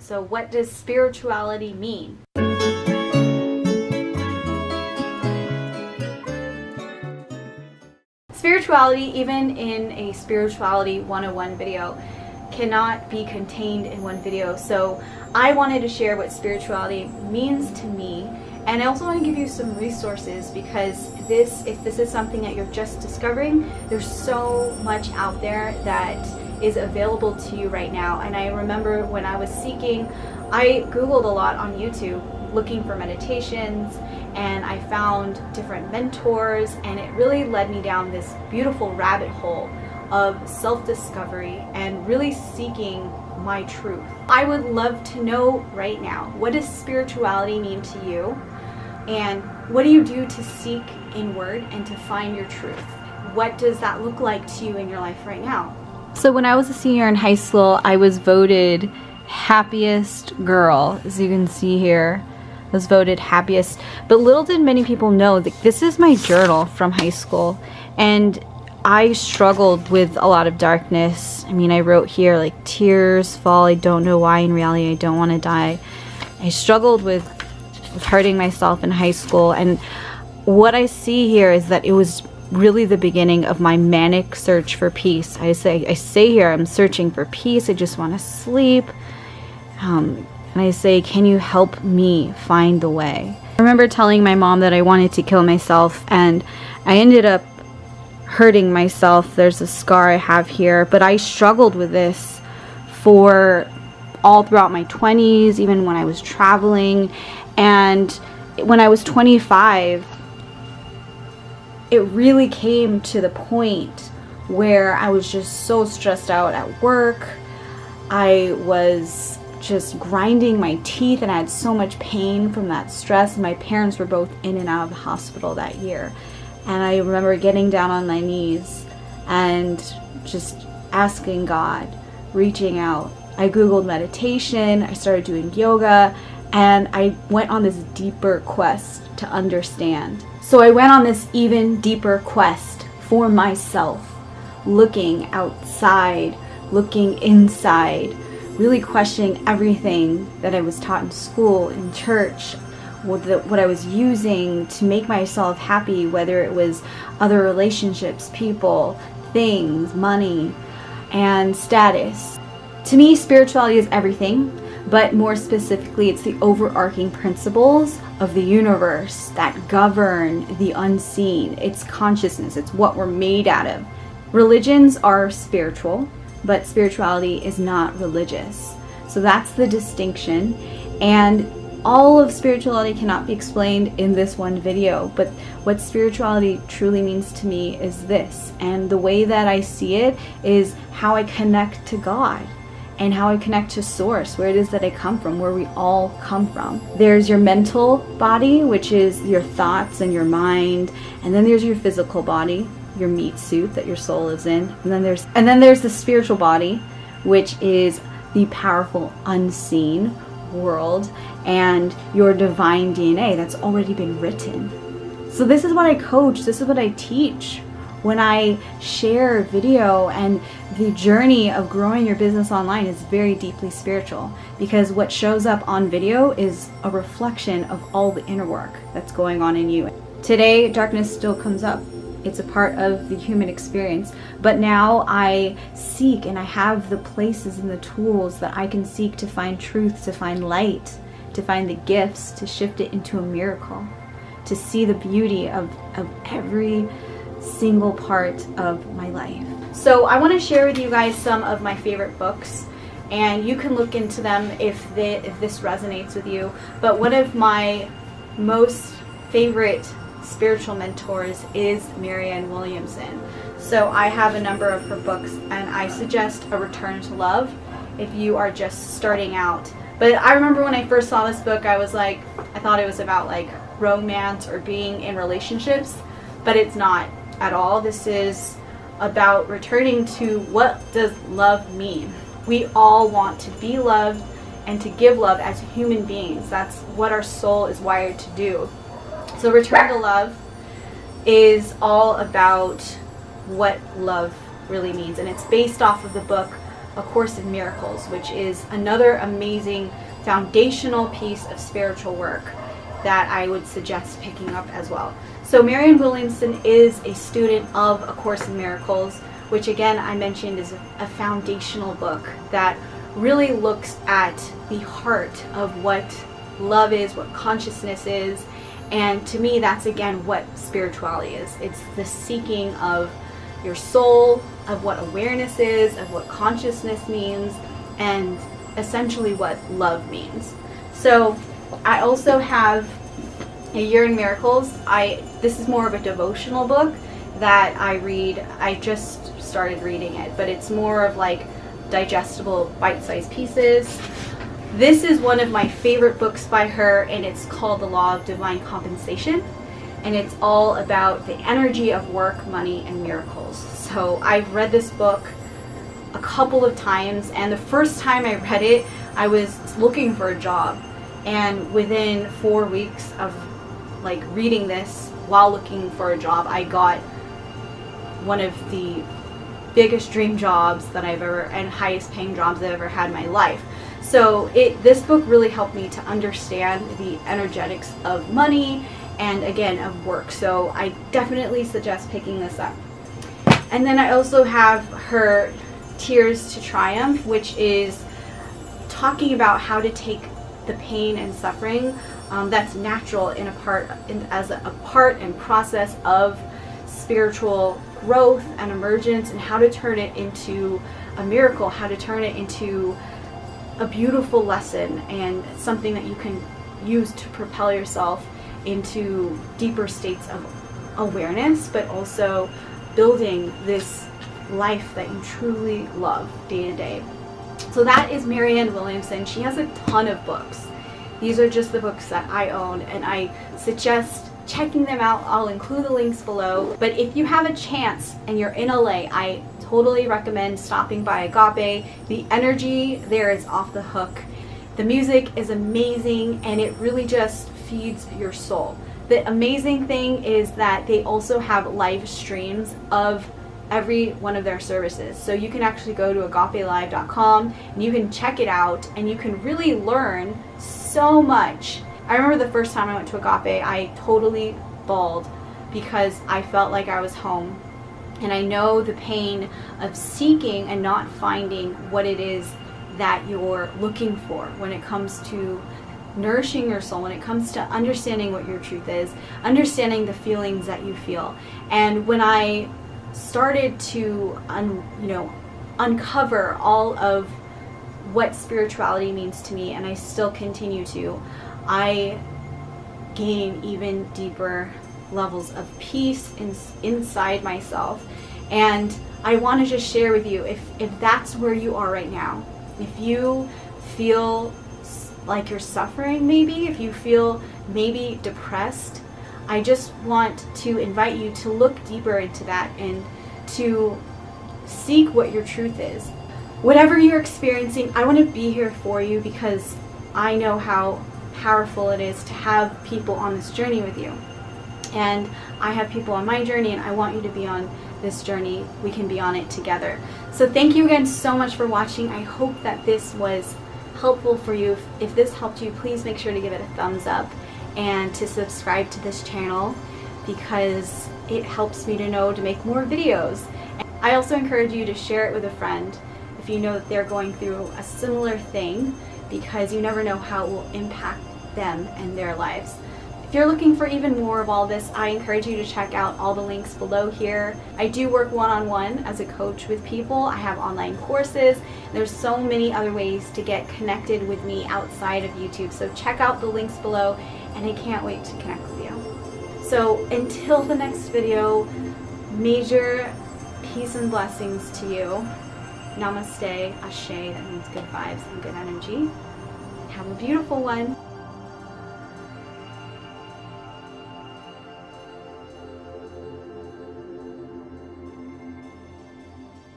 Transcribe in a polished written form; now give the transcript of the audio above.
So what does spirituality mean? Spirituality, even in a Spirituality 101 video, cannot be contained in one video. So I wanted to share what spirituality means to me, and I also want to give you some resources, because if this is something that you're just discovering, there's so much out there that is available to you right now. And I remember when I was seeking, I Googled a lot on YouTube looking for meditations, and I found different mentors, and it really led me down this beautiful rabbit hole of self-discovery and really seeking my truth. I would love to know right now, what does spirituality mean to you? And what do you do to seek inward and to find your truth? What does that look like to you in your life right now? So when I was a senior in high school, I was voted happiest girl. As you can see here, I was voted happiest. But little did many people know that this is my journal from high school. And I struggled with a lot of darkness. I mean, I wrote here like, tears fall, I don't know why, in reality I don't want to die. I struggled with hurting myself in high school, and what I see here is that it was really the beginning of my manic search for peace. I say here, I'm searching for peace, I just want to sleep, and I say, can you help me find the way? I remember telling my mom that I wanted to kill myself, and I ended up hurting myself. There's a scar I have here, but I struggled with this for all throughout my 20s, even when I was traveling. And when I was 25, it really came to the point where I was just so stressed out at work. I was just grinding my teeth, and I had so much pain from that stress. My parents were both in and out of the hospital that year. And I remember getting down on my knees and just asking God, reaching out. I Googled meditation, I started doing yoga, and I went on this deeper quest to understand. So I went on this even deeper quest for myself, looking outside, looking inside, really questioning everything that I was taught in school, in church, what I was using to make myself happy, whether it was other relationships, people, things, money, and status. To me, spirituality is everything, but more specifically, it's the overarching principles of the universe that govern the unseen. It's consciousness, it's what we're made out of. Religions are spiritual, but spirituality is not religious. So that's the distinction, and all of spirituality cannot be explained in this one video, but what spirituality truly means to me is this. And the way that I see it is how I connect to God and how I connect to source, where it is that I come from, where we all come from. There's your mental body, which is your thoughts and your mind, and then there's your physical body, your meat suit that your soul lives in, and then there's the spiritual body, which is the powerful unseen world, and your divine DNA that's already been written. So this is what I coach, this is what I teach when I share video, and the journey of growing your business online is very deeply spiritual, because what shows up on video is a reflection of all the inner work that's going on in you. Today, darkness still comes up. It's a part of the human experience, but now I seek, and I have the places and the tools that I can seek to find truth, to find light, to find the gifts, to shift it into a miracle, to see the beauty of every single part of my life. So I want to share with you guys some of my favorite books, and you can look into them if this resonates with you. But one of my most favorite spiritual mentors is Marianne Williamson. So I have a number of her books, and I suggest A Return to Love if you are just starting out. But I remember when I first saw this book, I was like, I thought it was about like romance or being in relationships, but it's not at all. This is about returning to what does love mean. We all want to be loved and to give love as human beings. That's what our soul is wired to do. So Return to Love is all about what love really means, and it's based off of the book A Course in Miracles, which is another amazing foundational piece of spiritual work that I would suggest picking up as well. So Marianne Williamson is a student of A Course in Miracles, which again I mentioned is a foundational book that really looks at the heart of what love is, what consciousness is, and to me that's again what spirituality is. It's the seeking of your soul, of what awareness is, of what consciousness means, and essentially what love means. So I also have A Year in Miracles. This is more of a devotional book that I read. I just started reading it, but it's more of like digestible bite-sized pieces. This is one of my favorite books by her, and it's called The Law of Divine Compensation, and it's all about the energy of work, money, and miracles. So I've read this book a couple of times, and the first time I read it, I was looking for a job, and within 4 weeks of like reading this while looking for a job, I got one of the biggest dream jobs that I've ever, and highest paying jobs I've ever had in my life. So this book really helped me to understand the energetics of money and again of work. So I definitely suggest picking this up. And then I also have her Tears to Triumph, which is talking about how to take the pain and suffering that's natural as a part and process of spiritual growth and emergence, and how to turn it into a miracle, how to turn it into a beautiful lesson and something that you can use to propel yourself into deeper states of awareness, but also building this life that you truly love day to day. So that is Marianne Williamson. She has a ton of books. These are just the books that I own, and I suggest checking them out. I'll include the links below. But if you have a chance and you're in LA, I totally recommend stopping by Agape. The energy there is off the hook. The music is amazing, and it really just feeds your soul. The amazing thing is that they also have live streams of every one of their services. So you can actually go to agapelive.com and you can check it out, and you can really learn so much. I remember the first time I went to Agape, I totally bawled because I felt like I was home. And I know the pain of seeking and not finding what it is that you're looking for when it comes to nourishing your soul, when it comes to understanding what your truth is, understanding the feelings that you feel. And when I started to uncover all of what spirituality means to me, and I still continue to, I gain even deeper levels of peace inside myself. And I want to just share with you, if that's where you are right now, if you feel like you're suffering, maybe if you feel maybe depressed, I just want to invite you to look deeper into that and to seek what your truth is. Whatever you're experiencing, I want to be here for you, because I know how powerful it is to have people on this journey with you. And I have people on my journey, and I want you to be on this journey. We can be on it together. So thank you again so much for watching. I hope that this was helpful for you. If this helped you, please make sure to give it a thumbs up and to subscribe to this channel, because it helps me to know to make more videos. I also encourage you to share it with a friend if you know that they're going through a similar thing, because you never know how it will impact them and their lives. If you're looking for even more of all this, I encourage you to check out all the links below here. I do work one-on-one as a coach with people. I have online courses. There's so many other ways to get connected with me outside of YouTube. So check out the links below, and I can't wait to connect with you. So until the next video, major peace and blessings to you. Namaste, Ashe, that means good vibes and good energy. Have a beautiful one.